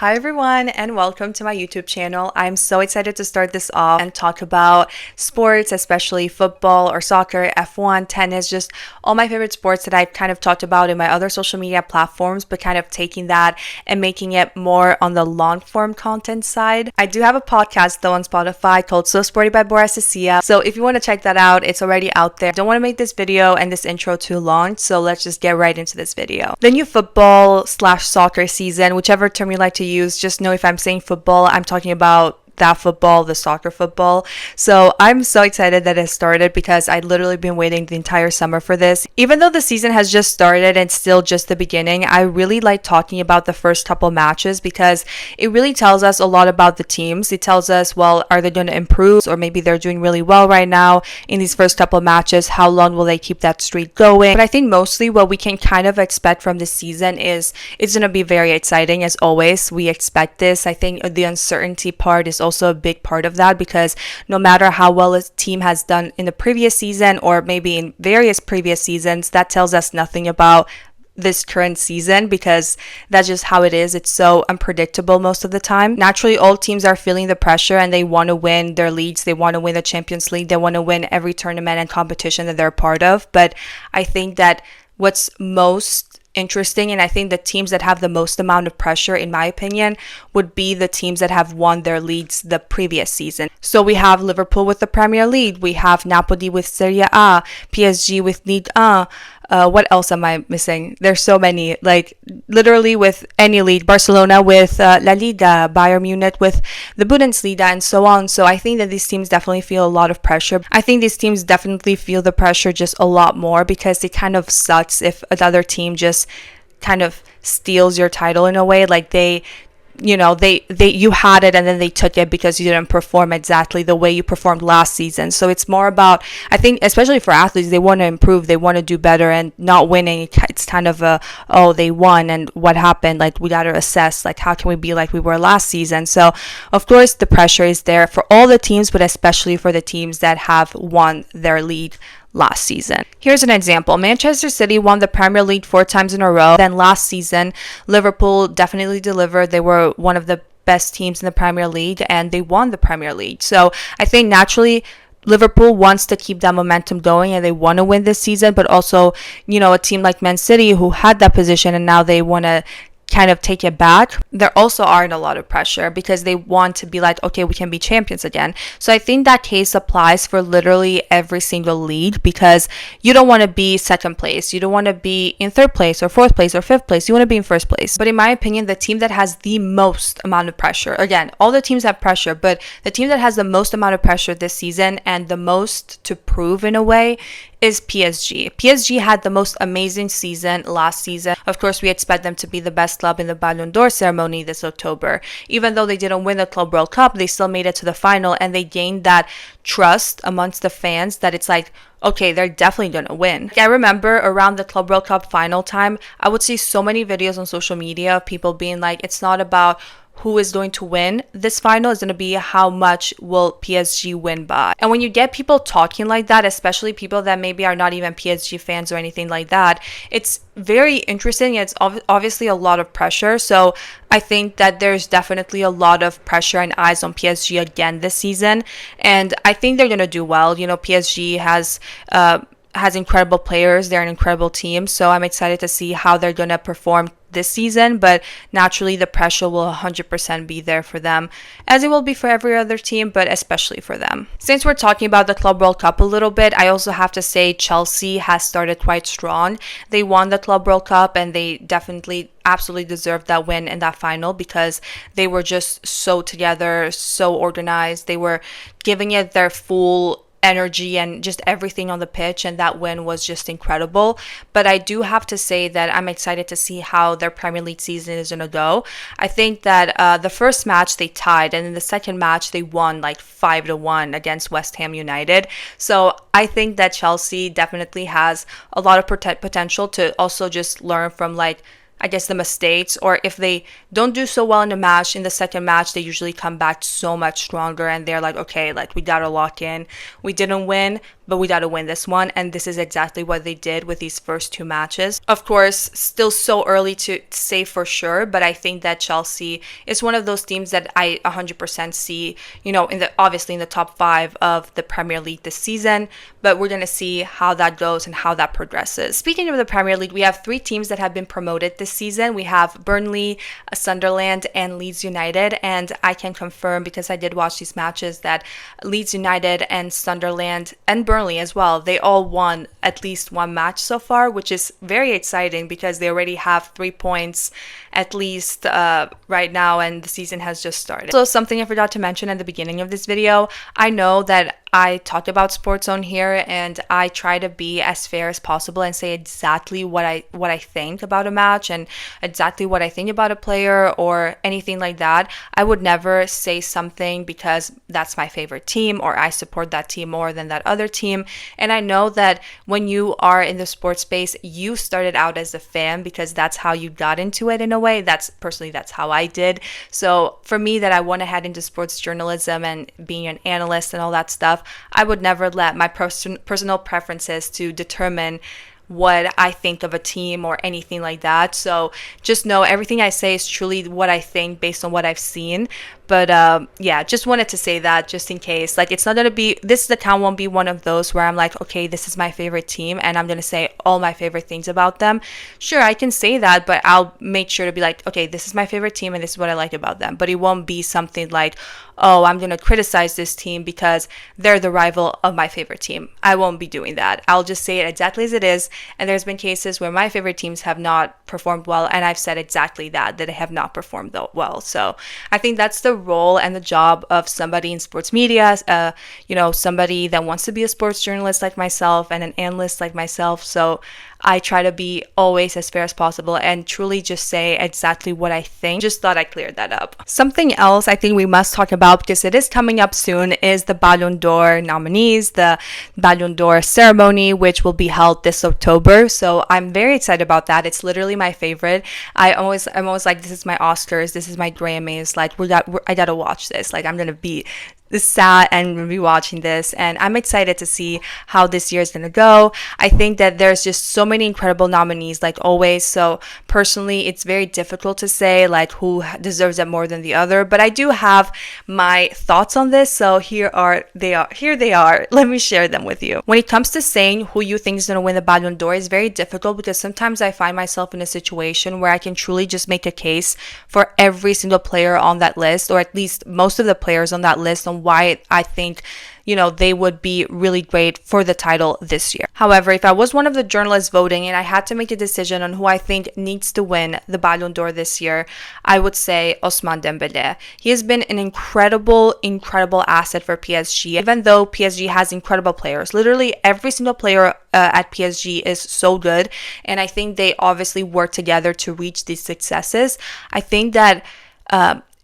Hi everyone and welcome to my YouTube channel. I'm so excited to start this off and talk about sports, especially football or soccer, F1, tennis, just all my favorite sports that I've kind of talked about in my other social media platforms, but kind of taking that and making it more on the long form content side. I do have a podcast though on Spotify called So Sporty by Bora Cecilia. So if you want to check that out, it's already out there. Don't want to make this video and this intro too long, so let's just get right into this video. The new football/soccer season, whichever term you like to use, just know if I'm saying football, I'm talking about that football, the soccer football. So I'm so excited that it started because I'd literally been waiting the entire summer for this. Even though the season has just started and still just the beginning, I really like talking about the first couple matches because it really tells us a lot about the teams. It tells us, well, are they going to improve, or maybe they're doing really well right now in these first couple matches? How long will they keep that streak going? But I think mostly what we can kind of expect from this season is it's going to be very exciting. As always, we expect this. I think the uncertainty part is also a big part of that, because no matter how well a team has done in the previous season or maybe in various previous seasons, that tells us nothing about this current season, because that's just how it is. It's so unpredictable most of the time. Naturally, all teams are feeling the pressure and they want to win their leagues. They want to win the Champions League. They want to win every tournament and competition that they're a part of. But I think that what's most interesting, and I think the teams that have the most amount of pressure, in my opinion, would be the teams that have won their leagues the previous season. So we have Liverpool with the Premier League, we have Napoli with Serie A, PSG with Ligue 1. What else am I missing? There's so many, like literally with any league. Barcelona with La Liga, Bayern Munich with the Bundesliga, and so on. So I think that these teams definitely feel a lot of pressure. I think these teams definitely feel the pressure just a lot more, because it kind of sucks if another team just kind of steals your title in a way. Like they you had it and then they took it because you didn't perform exactly the way you performed last season. So it's more about, I think, especially for athletes, they want to improve, they want to do better, and not winning, it's kind of a, oh, they won and what happened? Like, we got to assess, like, how can we be like we were last season? So of course the pressure is there for all the teams, but especially for the teams that have won their league last season. Here's an example. Manchester City won the Premier League 4 times in a row. Then last season, Liverpool definitely delivered. They were one of the best teams in the Premier League and they won the Premier League. So I think naturally Liverpool wants to keep that momentum going and they want to win this season, but also, a team like Man City, who had that position and now they want to kind of take it back, there also aren't a lot of pressure because they want to be like, okay, we can be champions again. So I think that case applies for literally every single league, because you don't want to be second place, you don't want to be in third place or fourth place or fifth place, you want to be in first place. But in my opinion, the team that has the most amount of pressure, again, all the teams have pressure, but the team that has the most amount of pressure this season and the most to prove in a way is PSG. PSG had the most amazing season last season. Of course, we expect them to be the best club in the Ballon d'Or ceremony this October. Even though they didn't win the Club World Cup, they still made it to the final and they gained that trust amongst the fans that it's like, okay, they're definitely going to win. I remember around the Club World Cup final time, I would see so many videos on social media of people being like, it's not about who is going to win this final, is going to be how much will PSG win by. And when you get people talking like that, especially people that maybe are not even PSG fans or anything like that, it's very interesting. It's obviously a lot of pressure. So I think that there's definitely a lot of pressure and eyes on PSG again this season. And I think they're going to do well. PSG has incredible players. They're an incredible team. So I'm excited to see how they're going to perform this season, but naturally the pressure will 100% be there for them, as it will be for every other team, but especially for them. Since we're talking about the Club World Cup a little bit, I also have to say Chelsea has started quite strong. They won the Club World Cup and they definitely absolutely deserved that win in that final, because they were just so together, so organized. They were giving it their full energy and just everything on the pitch, and that win was just incredible. But I do have to say that I'm excited to see how their Premier League season is going to go. I think that the first match they tied, and in the second match they won like 5-1 against West Ham United. So I think that Chelsea definitely has a lot of potential to also just learn from like I guess, the mistakes, or if they don't do so well in the match, in the second match, they usually come back so much stronger and they're like, okay, like we gotta lock in. We didn't win, but we gotta win this one. And this is exactly what they did with these first two matches. Of course, still so early to say for sure, but I think that Chelsea is one of those teams that I 100% see, in the obviously in the top 5 of the Premier League this season, but we're gonna see how that goes and how that progresses. Speaking of the Premier League, we have 3 teams that have been promoted this season. We have Burnley, Sunderland, and Leeds United, and I can confirm, because I did watch these matches, that Leeds United and Sunderland and Burnley as well, they all won at least one match so far, which is very exciting because they already have 3 points at least right now, and the season has just started. So something I forgot to mention at the beginning of this video, I know that I talk about sports on here and I try to be as fair as possible and say exactly what I think about a match and exactly what I think about a player or anything like that. I would never say something because that's my favorite team or I support that team more than that other team. And I know that when you are in the sports space, you started out as a fan because that's how you got into it in a way. That's how I did. So for me, that I want to head into sports journalism and being an analyst and all that stuff, I would never let my personal preferences to determine what I think of a team or anything like that. So just know everything I say is truly what I think based on what I've seen. But yeah, just wanted to say that just in case. Like, it's not going to be, this account won't be one of those where I'm like, okay, this is my favorite team and I'm going to say all my favorite things about them. Sure, I can say that, but I'll make sure to be like, okay, this is my favorite team and this is what I like about them. But it won't be something like, oh, I'm going to criticize this team because they're the rival of my favorite team. I won't be doing that. I'll just say it exactly as it is. And there's been cases where my favorite teams have not performed well, and I've said exactly that they have not performed well. So I think that's the role and the job of somebody in sports media, somebody that wants to be a sports journalist like myself and an analyst like myself. So I try to be always as fair as possible and truly just say exactly what I think. Just thought I cleared that up. Something else I think we must talk about, because it is coming up soon, is the Ballon d'Or nominees, the Ballon d'Or ceremony, which will be held this October. So I'm very excited about that. It's literally my favorite. I'm always like, this is my Oscars, this is my Grammys. Like, I gotta watch this. Like, I'm gonna be sad and be watching this, and I'm excited to see how this year is gonna go. I think that there's just so many incredible nominees, like always. So personally, it's very difficult to say like who deserves it more than the other, but I do have my thoughts on this. So here they are. Let me share them with you. When it comes to saying who you think is gonna win the Ballon d'Or, is very difficult because sometimes I find myself in a situation where I can truly just make a case for every single player on that list, or at least most of the players on that list, on why I think they would be really great for the title this year. However, if I was one of the journalists voting and I had to make a decision on who I think needs to win the Ballon d'Or this year, I would say Ousmane Dembélé. He has been an incredible asset for PSG, even though PSG has incredible players. Literally every single player at PSG is so good, and I think they obviously work together to reach these successes. I think that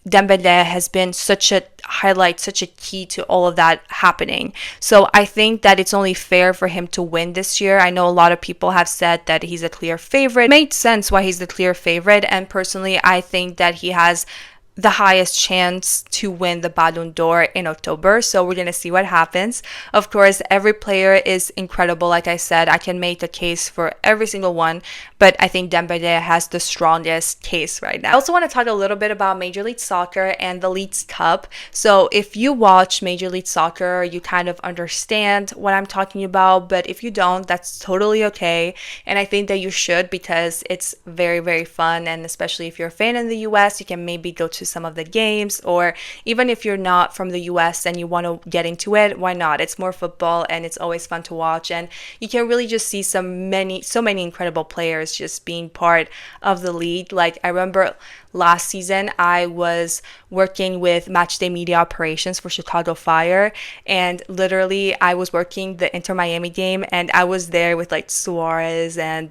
Dembélé has been such a highlight, such a key to all of that happening. So I think that it's only fair for him to win this year. I know a lot of people have said that he's a clear favorite. It made sense why he's the clear favorite, and personally I think that he has the highest chance to win the Ballon d'Or in October. So we're gonna see what happens. Of course, every player is incredible. Like I said, I can make a case for every single one, but I think Dembélé has the strongest case right now. I also want to talk a little bit about Major League Soccer and the Leagues Cup. So if you watch Major League Soccer, you kind of understand what I'm talking about, but if you don't, that's totally okay. And I think that you should, because it's very, very fun, and especially if you're a fan in the US, you can maybe go to some of the games, or even if you're not from the US and you want to get into it, why not? It's more football and it's always fun to watch, and you can really just see so many incredible players just being part of the league. Like, I remember last season I was working with matchday media operations for Chicago Fire, and literally I was working the Inter Miami game, and I was there with like Suarez and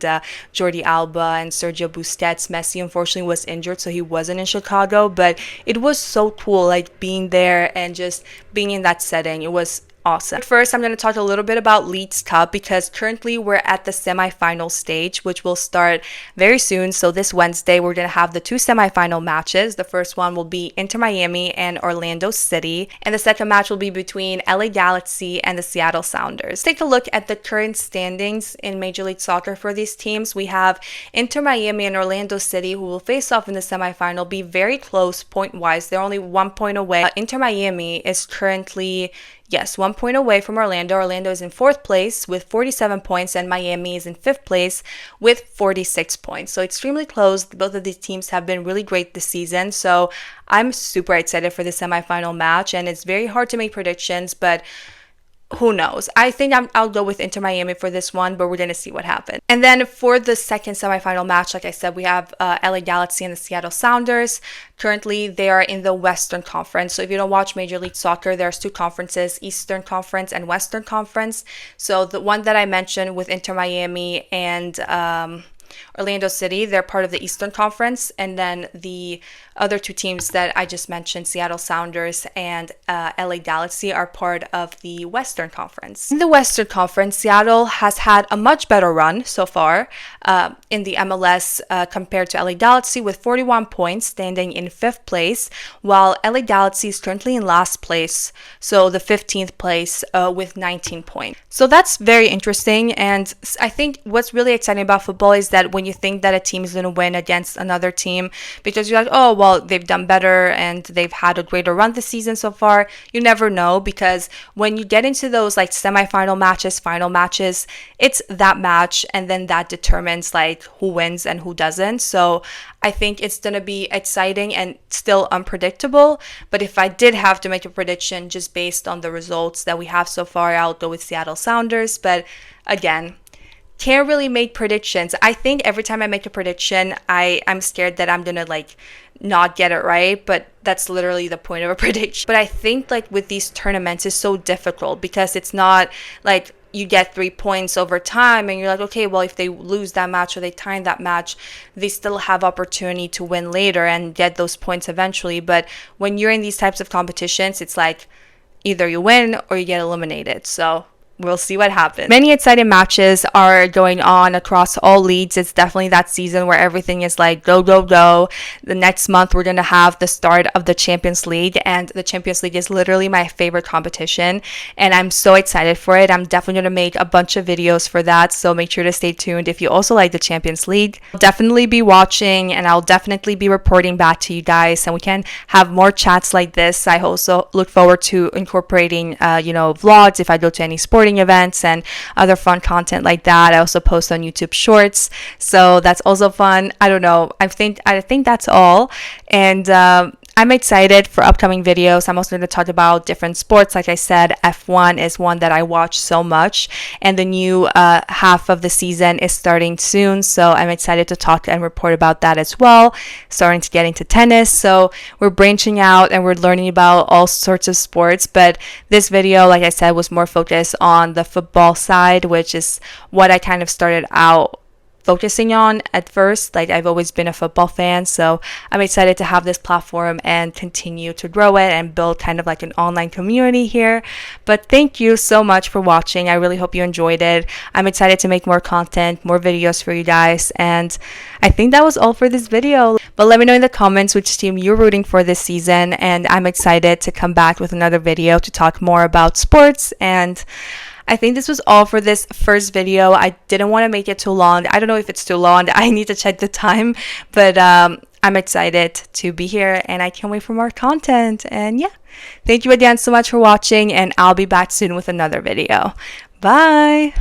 Jordi Alba and Sergio Busquets. Messi unfortunately was injured, so he wasn't in Chicago, but it was so cool, like being there and just being in that setting. It was awesome. First, I'm going to talk a little bit about Leeds Cup because currently we're at the semifinal stage, which will start very soon. So this Wednesday, we're going to have the two semifinal matches. The first one will be Inter Miami and Orlando City, and the second match will be between LA Galaxy and the Seattle Sounders. Take a look at the current standings in Major League Soccer for these teams. We have Inter Miami and Orlando City, who will face off in the semifinal, be very close point-wise. They're only 1 point away. Inter Miami is currently 1 point away from Orlando. Orlando is in 4th place with 47 points, and Miami is in 5th place with 46 points. So extremely close. Both of these teams have been really great this season. So I'm super excited for the semifinal match, and it's very hard to make predictions, but who knows? I think I'll go with Inter Miami for this one, but we're going to see what happens. And then for the second semifinal match, like I said, we have LA Galaxy and the Seattle Sounders. Currently, they are in the Western Conference. So if you don't watch Major League Soccer, there's two conferences, Eastern Conference and Western Conference. So the one that I mentioned with Inter Miami and Orlando City, they're part of the Eastern Conference, and then the other two teams that I just mentioned, Seattle Sounders and LA Galaxy, are part of the Western Conference. In the Western Conference, Seattle has had a much better run so far in the MLS compared to LA Galaxy, with 41 points, standing in 5th place, while LA Galaxy is currently in last place, so the 15th place with 19 points. So that's very interesting, and I think what's really exciting about football is that when you think that a team is going to win against another team, because you're like, oh, well, they've done better and they've had a greater run this season so far, you never know, because when you get into those like semifinal matches, final matches, it's that match, and then that determines like who wins and who doesn't. So I think it's going to be exciting and still unpredictable, but if I did have to make a prediction just based on the results that we have so far, I'll go with Seattle Sounders. But again, can't really make predictions. I think every time I make a prediction, I'm scared that I'm gonna like not get it right, but that's literally the point of a prediction. But I think like with these tournaments, it's so difficult because it's not like you get 3 points over time and you're like, okay, well, if they lose that match or they tie that match, they still have opportunity to win later and get those points eventually. But when you're in these types of competitions, it's like either you win or you get eliminated. So we'll see what happens. Many exciting matches are going on across all leagues. It's definitely that season where everything is like go, go, go. The next month, we're going to have the start of the Champions League, and the Champions League is literally my favorite competition, and I'm so excited for it. I'm definitely going to make a bunch of videos for that, so make sure to stay tuned if you also like the Champions League. I'll definitely be watching, and I'll definitely be reporting back to you guys, and we can have more chats like this. I also look forward to incorporating, vlogs if I go to any sporting events and other fun content like that. I also post on YouTube Shorts, so that's also fun. I don't know. I think that's all, and I'm excited for upcoming videos. I'm also going to talk about different sports. Like I said, F1 is one that I watch so much, and the new half of the season is starting soon, so I'm excited to talk and report about that as well. Starting to get into tennis, so we're branching out and we're learning about all sorts of sports, but this video, like I said, was more focused on the football side, which is what I kind of started out focusing on at first. Like, I've always been a football fan, so I'm excited to have this platform and continue to grow it and build kind of like an online community here. But thank you so much for watching. I really hope you enjoyed it. I'm excited to make more content, more videos for you guys, and I think that was all for this video. But let me know in the comments which team you're rooting for this season, and I'm excited to come back with another video to talk more about sports. And I think this was all for this first video. I didn't want to make it too long. I don't know if it's too long. I need to check the time, but I'm excited to be here and I can't wait for more content. And yeah, thank you again so much for watching, and I'll be back soon with another video. Bye.